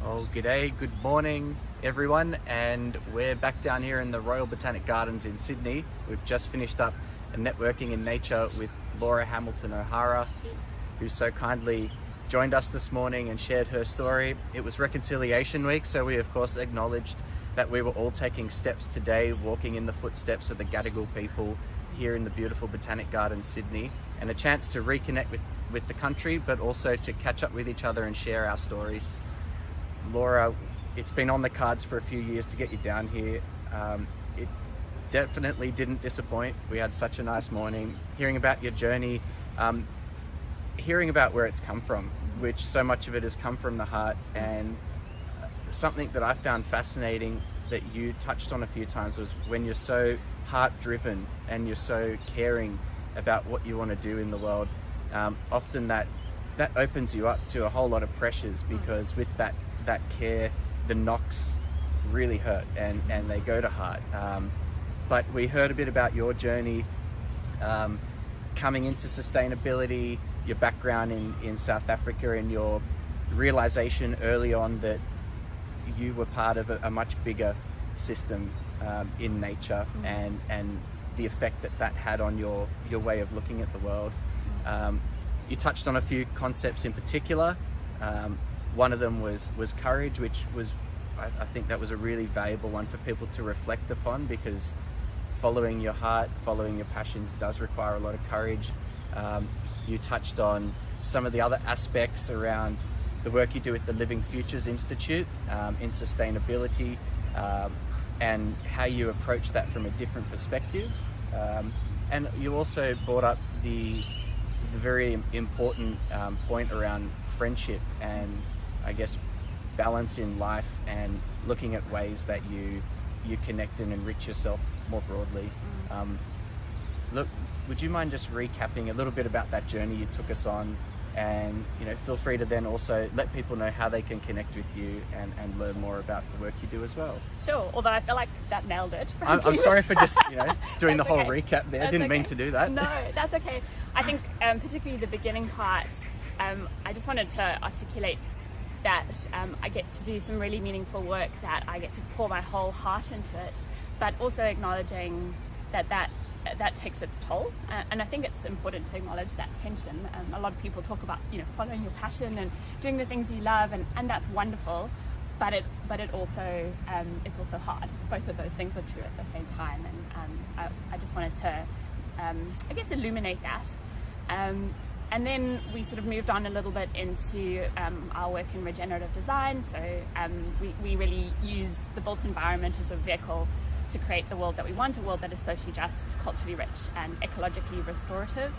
Oh, g'day, good morning everyone, and we're back down here in the Royal Botanic Gardens in Sydney. We've just finished up a networking in nature with Laura Hamilton O'Hara, who so kindly joined us this morning and shared her story. It was Reconciliation Week, so we of course acknowledged that we were all taking steps today, walking in the footsteps of the Gadigal people here in the beautiful Botanic Gardens, Sydney, and a chance to reconnect with the country, but also to catch up with each other and share our stories. Laura, it's been on the cards for a few years to get you down here. It definitely didn't disappoint. We had such a nice morning, hearing about your journey, hearing about where it's come from, which so much of it has come from the heart, and something that I found fascinating that you touched on a few times was when you're so heart-driven and you're so caring about what you want to do in the world, often that opens you up to a whole lot of pressures, because with that care, the knocks really hurt and they go to heart. But we heard a bit about your journey coming into sustainability, your background in South Africa, and your realization early on that you were part of a much bigger system in nature, and the effect that had on your way of looking at the world. You touched on a few concepts in particular. One of them was courage, which was, I think that was a really valuable one for people to reflect upon, because following your heart, following your passions does require a lot of courage. You touched on some of the other aspects around the work you do with the Living Futures Institute in sustainability, and how you approach that from a different perspective. And you also brought up the very important point around friendship and, I guess, balance in life, and looking at ways that you connect and enrich yourself more broadly. Look, would you mind just recapping a little bit about that journey you took us on, and feel free to then also let people know how they can connect with you and learn more about the work you do as well. Sure, although I feel like that nailed it. I'm sorry for just doing the whole okay. recap there. I didn't mean to do that. No, that's okay. I think particularly the beginning part, I just wanted to articulate that I get to do some really meaningful work, that I get to pour my whole heart into it, but also acknowledging that takes its toll, and I think it's important to acknowledge that tension. A lot of people talk about following your passion and doing the things you love, and that's wonderful, but it also it's also hard. Both of those things are true at the same time, and I just wanted to I guess illuminate that. And then we sort of moved on a little bit into our work in regenerative design. So we really use the built environment as a vehicle to create the world that we want, a world that is socially just, culturally rich, and ecologically restorative.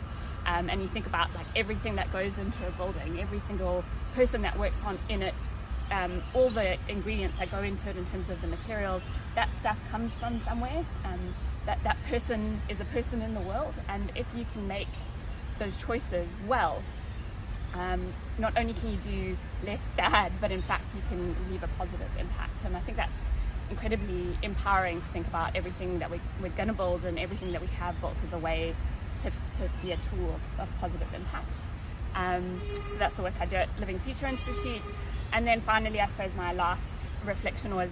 And you think about like everything that goes into a building, every single person that works in it, all the ingredients that go into it in terms of the materials, that stuff comes from somewhere. That person is a person in the world, and if you can make those choices well, not only can you do less bad, but in fact you can leave a positive impact. And I think that's incredibly empowering to think about everything that we're going to build and everything that we have built as a way to be a tool of positive impact. So that's the work I do at Living Future Institute. And then finally, I suppose my last reflection was,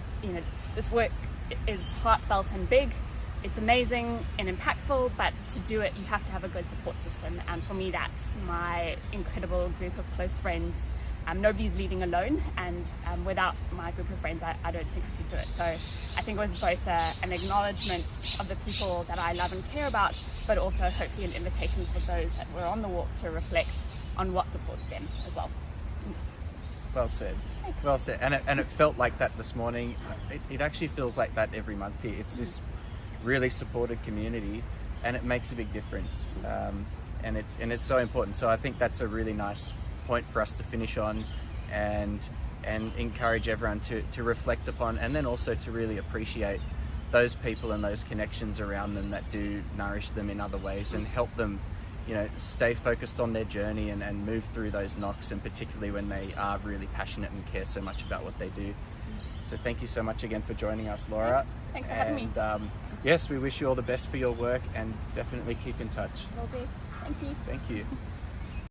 this work is heartfelt and big. It's amazing and impactful, but to do it, you have to have a good support system. And for me, that's my incredible group of close friends. Nobody's leading alone, and without my group of friends, I don't think I could do it. So I think it was both an acknowledgement of the people that I love and care about, but also hopefully an invitation for those that were on the walk to reflect on what supports them as well. Well said. Thanks. Well said. And it felt like that this morning. It actually feels like that every month here. It's this really supported community, and it makes a big difference. And it's so important. So I think that's a really nice point for us to finish on, and encourage everyone to reflect upon, and then also to really appreciate those people and those connections around them that do nourish them in other ways and help them stay focused on their journey and move through those knocks, and particularly when they are really passionate and care so much about what they do. So thank you so much again for joining us, Laura. Thanks for having me. Yes, we wish you all the best for your work, and definitely keep in touch. Will do. Thank you. Thank you.